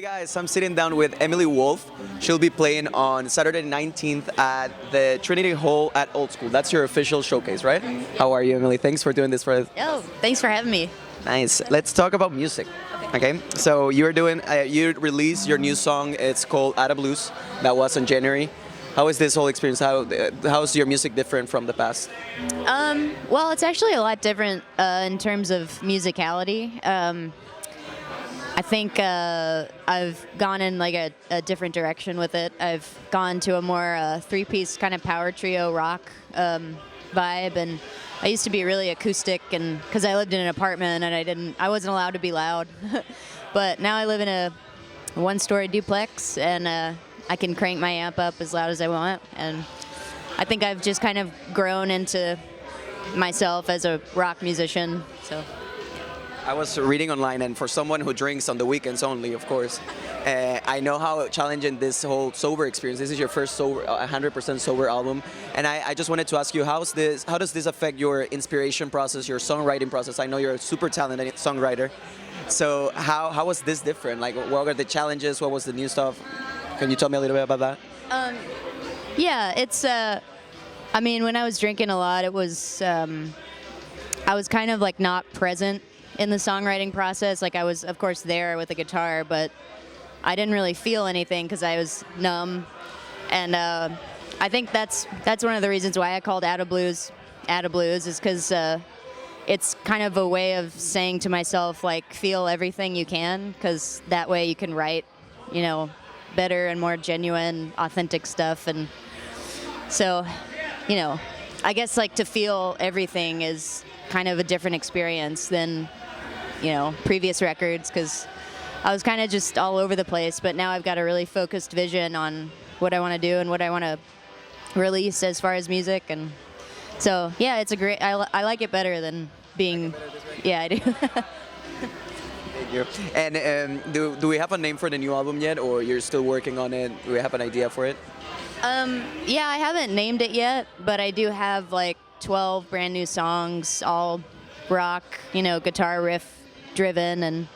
Hey guys, I'm sitting down with Emily Wolfe. She'll be playing on Saturday 19th at the Trinity Hall at Old School. That's your official showcase, right? How are you, Emily? Thanks for doing this for us. Oh, thanks for having me. Nice. Let's talk about music. Okay. So you're doing, you released your new song. It's called Ada Blues. That was in January. How is this whole experience? How's your music different from the past? Well, it's actually a lot different in terms of musicality. I think I've gone in like a different direction with it. I've gone to a more three-piece kind of power trio rock vibe, and I used to be really acoustic, and because I lived in an apartment and I wasn't allowed to be loud. But now I live in a one-story duplex, and I can crank my amp up as loud as I want, and I think I've just kind of grown into myself as a rock musician. So. I was reading online, and for someone who drinks on the weekends only, of course, I know how challenging this whole sober experience. This is your first sober, 100% sober album, and I just wanted to ask you, how does this affect your inspiration process, your songwriting process? I know you're a super talented songwriter, so how was this different? Like, what were the challenges? What was the new stuff? Can you tell me a little bit about that? Yeah, it's. I mean, when I was drinking a lot, it was. I was kind of like not present in the songwriting process. Like, I was, of course, there with the guitar, but I didn't really feel anything because I was numb. And I think that's one of the reasons why I called Ada Blues is because it's kind of a way of saying to myself, like, feel everything you can, because that way you can write, you know, better and more genuine, authentic stuff. And so, you know, I guess like to feel everything is kind of a different experience than, you know, previous records, because I was kind of just all over the place, but now I've got a really focused vision on what I want to do and what I want to release as far as music. And so, yeah, it's a great, I like it better than being, yeah, I do. Thank you. And do we have a name for the new album yet, or you're still working on it? Do we have an idea for it? Yeah, I haven't named it yet, but I do have like 12 brand new songs, all rock, you know, guitar riff driven, and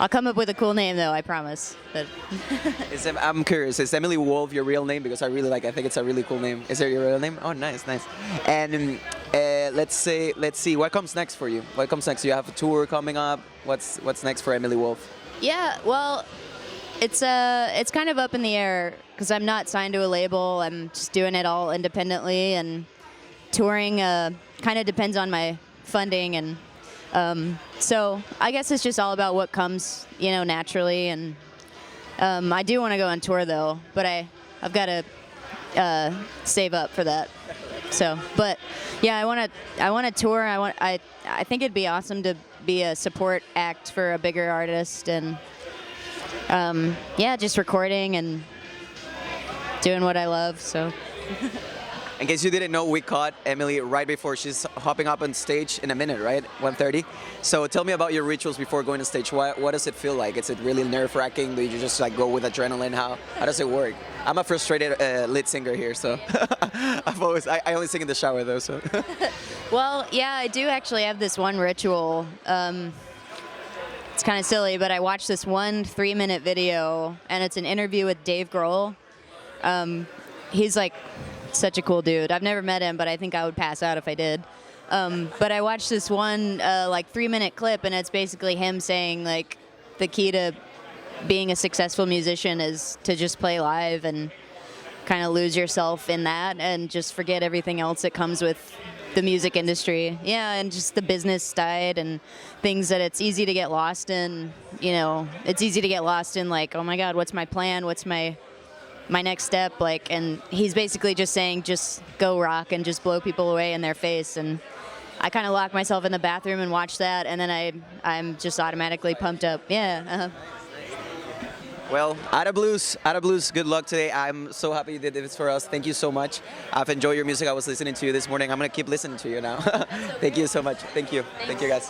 I'll come up with a cool name though, I promise. But I'm curious, is Emily Wolfe your real name? Because I think it's a really cool name. Is it your real name? Oh, nice. And let's see, what comes next for you? What comes next? You have a tour coming up. What's next for Emily Wolfe? Yeah, well, it's kind of up in the air because I'm not signed to a label. I'm just doing it all independently, and touring kind of depends on my funding, and so I guess it's just all about what comes, you know, naturally. And I do want to go on tour though, but I've got to save up for that. So, but yeah, I want to tour. I think it'd be awesome to be a support act for a bigger artist, and yeah, just recording and doing what I love. So. In case you didn't know, we caught Emily right before she's hopping up on stage in a minute, right? 1:30. So tell me about your rituals before going to stage. What does it feel like? Is it really nerve-wracking? Do you just like go with adrenaline? How does it work? I'm a frustrated lead singer here, so I only sing in the shower though. So. Well, yeah, I do actually have this one ritual. It's kind of silly, but I watched this one 3-minute video, and it's an interview with Dave Grohl. He's like such a cool dude. I've never met him, but I think I would pass out if I did. But I watched this one like 3-minute clip, and it's basically him saying like the key to being a successful musician is to just play live and kind of lose yourself in that and just forget everything else that comes with the music industry. Yeah, and just the business side and things that it's easy to get lost in. You know, it's easy to get lost in like, oh my God, what's my plan? What's my next step? Like, and he's basically just saying, just go rock and just blow people away in their face. And I kind of lock myself in the bathroom and watch that, and then I'm just automatically pumped up. Yeah. Well, Ada Blues, good luck today. I'm so happy you did this for us. Thank you so much. I've enjoyed your music. I was listening to you this morning. I'm going to keep listening to you now. Thank you so much. Thank you. Thank you, guys.